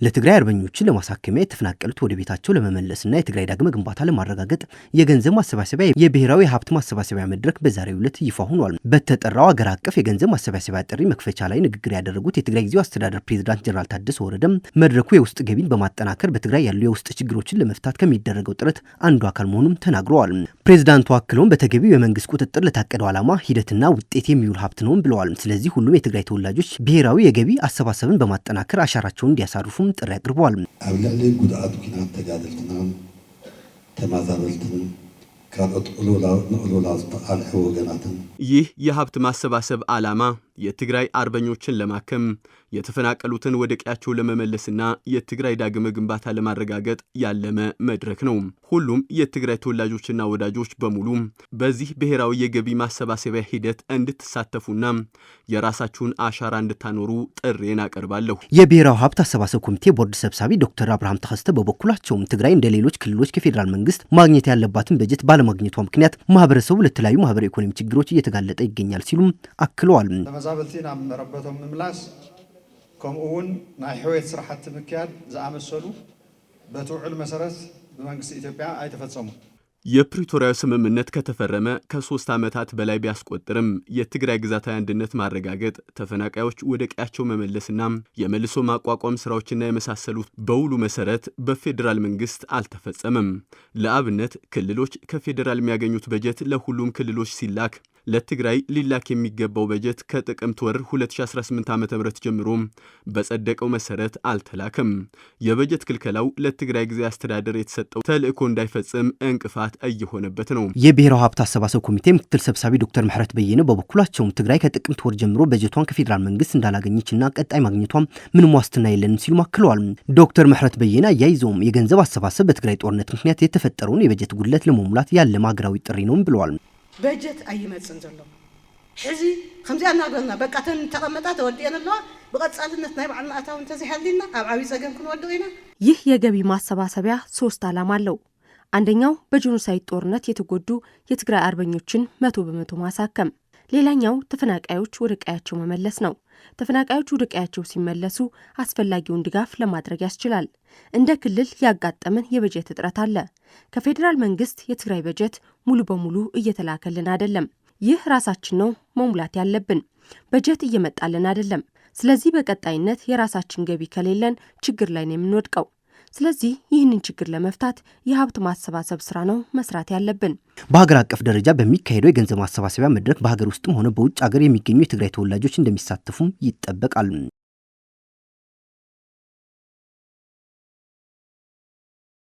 ለትግራይ አርበኞችን ለማሳከሚያ የተፈናቀሉት ወደ ቤታቸው ለመመለስና የትግራይ ዳግመ ግንባታ ለማረጋገጥ የገንዘብ ማሰባሰቢያ የብሔራዊ ሀብት ማሰባሰቢያ መድረክ በዛሬው ዕለት ይፋ ሆኗል። በተጠራው አገር አቀፍ የገንዘብ ማሰባሰቢያ ጥሪ መክፈቻ ላይ ንግግር ያደረጉት የትግራይ ጊዜያዊ አስተዳደር ፕሬዝዳንት ጀነራል ታደሰ ወረደም መድረኩ የውስጥ ገቢን በማጠናከር በትግራይ ያሉ የውስጥ ችግሮችን ለመፍታት ከሚደረገው ጥረት አንዱ አካል መሆኑን ተናግረዋል። ፕሬዝዳንቱ አክለውም በተገቢው የመንግስት ቁጥጥር ለታቀደው ዓላማ ሂደትና ውጤት የሚውል ሀብት ነው ብለዋል። ስለዚህ ሁሉም የትግራይ ተወላጆች ብሔራዊ የገቢ አሰባሰብን በማጠናከር አሻራቸውን እንዲያሳርፉ ጥሪ አቅርበዋል። አብላለ ጉዳት ኩናት ተጋደልትና ተማዛበልትን ካልኦት ኡሉላ ዝተቃልሑ ወገናትን ይህ የሀብት ማሰባሰብ ዓላማ የትግራይ አርበኞችን ለማከም የተፈናቀሉትን ወደ ቀያቸው ለመመለስና የትግራይ ዳግመ ግንባታ ለማረጋገጥ ያለመ መድረክ ነው። ሁሉም የትግራይ ተወላጆችና ወዳጆች በሙሉ በዚህ ብሔራዊ የገቢ ማሰባሰቢያ ሂደት እንድትሳተፉና የራሳችሁን አሻራ እንድታኖሩ ጥሬን አቀርባለሁ። የብሔራዊ ሀብት አሰባሰብ ኮሚቴ ቦርድ ሰብሳቢ ዶክተር አብርሃም ተከስተ በበኩላቸው ትግራይ እንደ ሌሎች ክልሎች ከፌዴራል መንግስት ማግኘት ያለባትን በጀት ባለማግኘቷ ምክንያት ማህበረሰቡ ለተለያዩ ማህበራዊ ኢኮኖሚ ችግሮች እየተጋለጠ ይገኛል ሲሉም አክለዋል። ተመዛበልቲና መረበቶም ምምላስ ከምኡውን ናይ ሕወት ስራሕቲ ምክያድ ዝኣመሰሉ በትውዕል መሰረት በመንግስት ኢትዮጵያ አይተፈጸሙ። የፕሪቶሪያ ስምምነት ከተፈረመ ከ3 ዓመታት በላይ ቢያስቆጥርም የትግራይ ግዛታዊ አንድነት ማረጋገጥ፣ ተፈናቃዮች ወደ ቀያቸው መመለስና የመልሶ ማቋቋም ስራዎችና የመሳሰሉት በውሉ መሰረት በፌዴራል መንግስት አልተፈጸመም። ለአብነት ክልሎች ከፌዴራል የሚያገኙት በጀት ለሁሉም ክልሎች ሲላክ ለትግራይ ሊላክ የሚገባው በጀት ከጥቅምት ወር 2018 ዓ.ም ጀምሮ በጸደቀው መሰረት አልተላከም። የበጀት ክልከላው ለትግራይ ጊዜያዊ አስተዳደር የተሰጠው ተልእኮ እንዳይፈጽም እንቅፋት እየሆነበት ነው። የብሔራዊ ሀብት አሰባሰብ ኮሚቴ ምክትል ሰብሳቢ ዶክተር ምህረት በየነ በበኩላቸው ትግራይ ከጥቅምት ወር ጀምሮ በጀቷን ከፌዴራል መንግስት እንዳላገኘችና ቀጣይ ማግኘቷም ምንም ዋስትና የለንም ሲሉ አክለዋል። ዶክተር ምህረት በየነ አያይዘውም የገንዘብ አሰባሰብ በትግራይ ጦርነት ምክንያት የተፈጠረውን የበጀት ጉድለት ለመሙላት ያለመ ሀገራዊ ጥሪ ነው ብለዋል። በጀት አይመጽን ዘሎ ሕዚ ከምዚያ እናገርና በቃ ተቀመጣ ተወዲየንና በቀጻልነት ናይ ባዕልና አታውን ተዚሐልና አብዓዊ ጸገም ክንወደው ኢና። ይህ የገቢ ማሰባሰቢያ 3 ዓላማ አለው። አንደኛው በጄኖሳይድ ጦርነት የተጎዱ የትግራይ አርበኞችን 100% ማሳከም፣ ሌላኛው ተፈናቃዮች ወደ ቀያቸው መመለስ ነው። ተፈናቃዮች ወደ ቀያቸው ሲመለሱ አስፈላጊውን ድጋፍ ለማድረግ ያስችላል። እንደ ክልል ያጋጠመን የበጀት እጥረት አለ። ከፌዴራል መንግስት የትግራይ በጀት ሙሉ በሙሉ እየተላከልን አይደለም። ይህ ራሳችን ነው መሙላት ያለብን። በጀት እየመጣልን አይደለም። ስለዚህ በቀጣይነት የራሳችን ገቢ ከሌለን ችግር ላይ ነው የምንወድቀው። ስለዚህ ይህንን ችግር ለመፍታት የሀብት ማሰባሰብ ስራ ነው መስራት ያለብን። በሀገር አቀፍ ደረጃ በሚካሄደው የገንዘብ ማሰባሰቢያ መድረክ በሀገር ውስጥም ሆነ በውጭ ሀገር የሚገኙ የትግራይ ተወላጆች እንደሚሳተፉም ይጠበቃል።